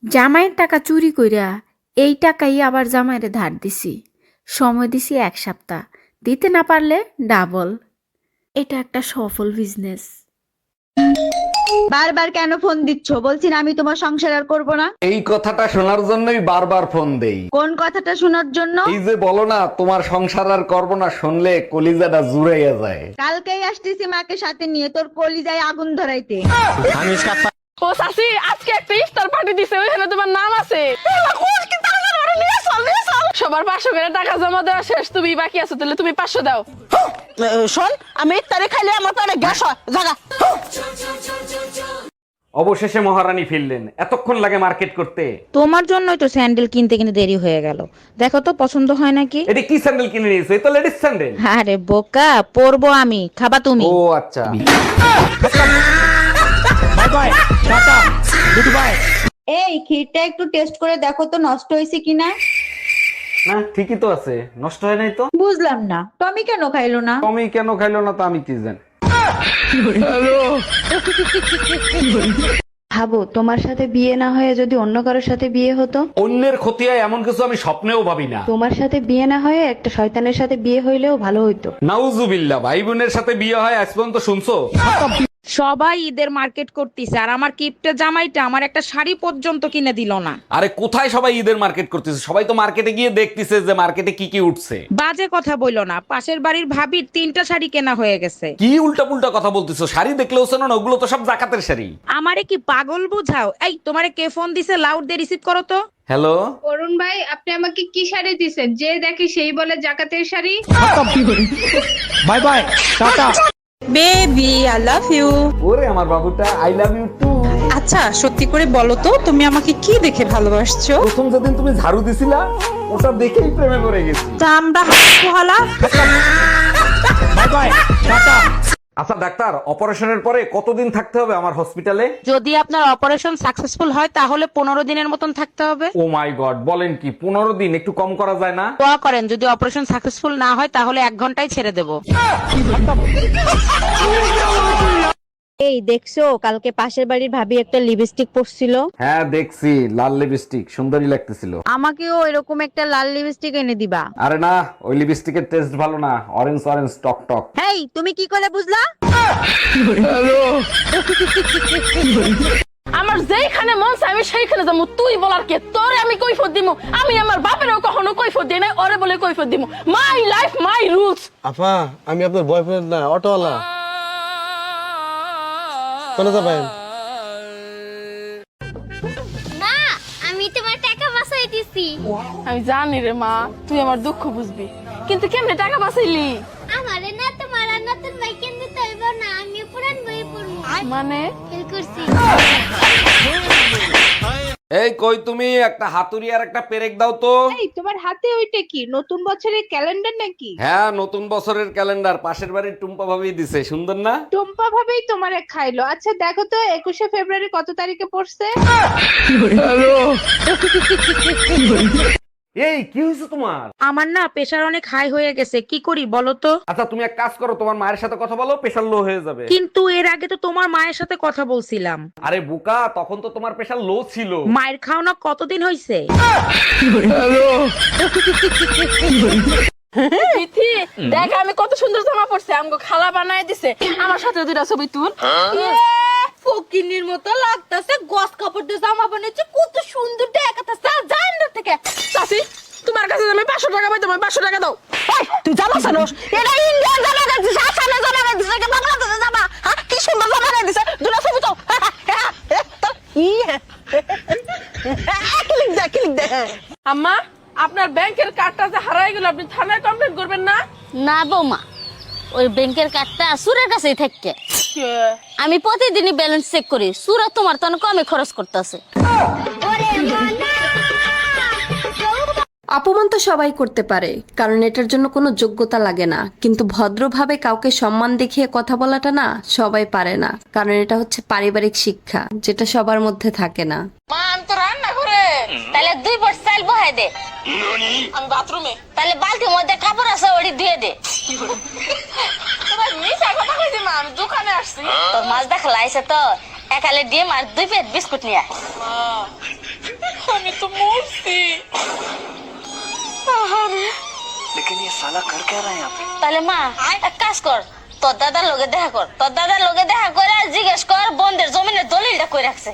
জামাইয়ের টাকা চুরি কইরা এই টাকাই আবার জামাইরে ধার দিছি। সময় দিছি 1 সপ্তাহ, দিতে না পারলে ডাবল। এটা একটা সফল বিজনেস। বারবার কেন ফোন দিচ্ছ? বলছি না আমি তোমার সংসার আর করবো না। এই কথাটা শোনার জন্যই বারবার ফোন দেই। কোন কথাটা শোনার জন্য? এই যে বলো না তোমার সংসার আর করবো না, শুনলে কলিজাটা জুড়াইয়া যায়। কালকেই আসতেছি মাকে সাথে নিয়ে তোর কলিজায় আগুন ধরাইতে। ও সাসি, আজকে একটা ইফতার পার্টি দিছে, ওইখানে তোমার নাম আছে। সবার 500 করে টাকা জমা দেওয়া শেষ, তুমি বাকি আছো, তাহলে তুমি 500 দাও। শোন, আমি ইফতারে খাইলে আমার তো অনেক গ্যাস হয়। জাগা। অবশেষে মহারানী ফিরলেন। এতক্ষণ লাগে মার্কেট করতে? তোমার জন্যই তো স্যান্ডেল কিনতে কিনতে দেরি হয়ে গেল। দেখো তো পছন্দ হয় নাকি। এটা কি স্যান্ডেল কিনে নিয়েছো? এটা লেডিস স্যান্ডেল। আরে বোকা, পরবো আমি, খাবা তুমি। ও আচ্ছা। এই ক্ষীরটা একটু টেস্ট করে দেখো তো নষ্ট হয়েছে কিনা। না, ঠিকই তো আছে, নষ্ট হয় নাই তো। বুঝলাম না টমি কেন খাইলো না। তুমি কেন খাইলো না তা আমি কি জানি। ভাবো তোমার সাথে বিয়ে না হয়ে যদি অন্য কারোর সাথে বিয়ে হতো। অন্যের ক্ষতি হয় এমন কিছু আমি স্বপ্নেও ভাবি না। তোমার সাথে বিয়ে না হয়ে একটা শয়তানের সাথে বিয়ে হইলেও ভালো হইতো। নাউজুবিল্লাহ, ভাই বোনের সাথে বিয়ে হয় আজ পর্যন্ত শুনছো? সবাই ঈদের মার্কেট করতেছে আর আমার কিপটে জামাইটা আমার একটা শাড়ি পর্যন্ত কিনে দিল না। আরে কোথায় সবাই ঈদের মার্কেট করতেছে? সবাই তো মার্কেটে গিয়ে দেখতেছে যে মার্কেটে কি কি উঠছে। বাজে কথা বইলো না, পাশের বাড়ির ভাবির 3টা শাড়ি কেনা হয়ে গেছে। কি উল্টা পুল্টা কথা বলতেছো? শাড়ি দেখলেও শোনো না, ওগুলো তো সব জাকাতের শাড়ি। আমারে কি পাগল বুঝাও? এই তোমারে কে ফোন দিছে? লাউড দিয়ে রিসিভ করো তো। হ্যালো, অরুণ ভাই, আপনি আমাকে কি শাড়ি দিছেন? যে দেখি সেই বলে জাকাতের sari. Bye bye, tata. Baby, I love you. ওরে আমার বাবুটা, আই লাভ ইউ টু। আচ্ছা, সত্যি করে বলো তো তুমি আমাকে কি দেখে ভালোবাসছো? প্রথম যেদিন তুমি ঝাড়ু দিছিলা, ওটা দেখেই প্রেমে পড়ে গেছি। চামড়া হালা। By bye, tata. আচ্ছা ডাক্তার, অপারেশনের পরে কতদিন থাকতে হবে আমার হসপিটালে? যদি আপনার অপারেশন সাকসেসফুল হয় তাহলে 15 দিনের মতন থাকতে হবে। ও মাই গড, বলেন কি? 15 দিন? একটু কম করা যায় না? দোয়া করেন যদি অপারেশন সাকসেসফুল না হয় তাহলে 1 ঘন্টায় ছেড়ে দেব। এই দেখছো কালকে পাশের বাড়ির ভাবি একটা লিপস্টিক পরছিল। হ্যাঁ দেখছি, লাল লিপস্টিক, সুন্দরী লাগতেছিল। আমাকেও এরকম একটা লাল লিপস্টিক এনে দিবা। আরে না, ওই লিপস্টিকের টেস্ট ভালো না, অরেঞ্জ অরেঞ্জ টক টক। হেই, তুমি কি করে বুঝলা? আমার যেইখানে মন চায় আমি সেইখানে যাবো, তুই বলার কে? তোরে আমি কৈফত দিমু? আমি আমার বাপেরও কখনো কৈফত দিই নাই, ওরে বলে কৈফত দিমু। My life my rules. আপা, আমি আপনার বয়ফ্রেন্ড না, অটোওয়ালা। কোন যাবেন? মা, আমি তোমার টাকা বাঁচাই দিছি। আমি জানি রে মা, তুই আমার দুঃখ বুঝবি, কিন্তু কেমনে টাকা বাঁচাইলি? আমারে না তোমার আর নতুন ভাই কিনতে হইব না, আমি পুরান বই পড়বো। মানে ফেল করছি। এই কই তুমি, একটা হাতুড়ি আর একটা পেরেক দাও তো। এই তোমার হাতে ওইটা কি? নতুন বছরের ক্যালেন্ডার নাকি? হ্যাঁ, নতুন বছরের ক্যালেন্ডার, পাশের বাড়ির টুম্পা ভাবি দিছে, সুন্দর না? টম্পা ভাবেই তোমারে খাইলো। আচ্ছা দেখো তো 21শে ফেব্রুয়ারি কত তারিখে পড়ছে? এই কি হয়েছে তোমার? আমার না প্রেশার অনেক হাই হয়ে গেছে, কি করি বলো তো? আচ্ছা তুমি এক কাজ করো, তোমার মায়ের সাথে কথা বলো, প্রেশার লো হয়ে যাবে। কিন্তু এর আগে তো তোমার মায়ের সাথে কথা বলছিলাম। আরে বোকা, তখন তো তোমার প্রেশার লো ছিল। মায়ের খাওনা কতদিন হইছে? বিথি, দেখ আমি কত সুন্দর জামা পরছি, আমগো খালা বানায় দিছে। আমার সাথে 2টা ছবি তুল। ফকিনির মতো লাগতাছে, গস কাপড় দিয়ে জামা বানাইছে, কত সুন্দর দেখাতাছে। জান না থেকে চাচি, তোমার কাছে আমি 500 টাকা পাই, তোমার 500 টাকা দাও। তুই জামা জানোস? এটা ইন্ডিয়ান জামা গাইছিস, আসামে জামা গাইছিস, এটা বাংলাদেশের জামা। হ্যাঁ, কি সুন্দর জামা গাইছিস। দুটো ছবি তো। ক্লিক দে। আম্মা, আপনার ব্যাংকের কার্ডটা যে হারাই গেল, আপনি থানায় কমপ্লেইন করবেন না? না বৌমা, ওই ব্যাংকের কার্ডটা সুরের কাছেই থাকে। আমি প্রতিদিনই ব্যালেন্স চেক করি, সুরা তোমার তো কমে খরচ করতেছে। অপমান তো সবাই করতে পারে, কারণ এটার জন্য কোনো যোগ্যতা লাগে না, কিন্তু ভদ্রভাবে কাউকে সম্মান দেখিয়ে কথা বলাটা না সবাই পারে না, কারণ এটা হচ্ছে পারিবারিক শিক্ষা, যেটা সবার মধ্যে থাকে না। মা, আমি তো রান্না করে। তাহলে 2 বট চাল বহাই দে। আমি বাথরুমে। তাহলে বালতির মধ্যে কাপড় আছে, ওটি ধুয়ে দে। তোমার মিছা কথা কইছি মা, আমি দোকানে আসছি। তোর মাছ দেখা লাইছে তো, একালে ডিম আর 2 প্লেট বিস্কুট নিয়ে আয়। মরছি। তাহলে মা এক কাজ কর, তোর দাদার লগে দেখা কর, তোর দাদার লগে দেখা করে আর জিজ্ঞেস কর বন্ধের জমিনের দলিলটা কই রাখছে।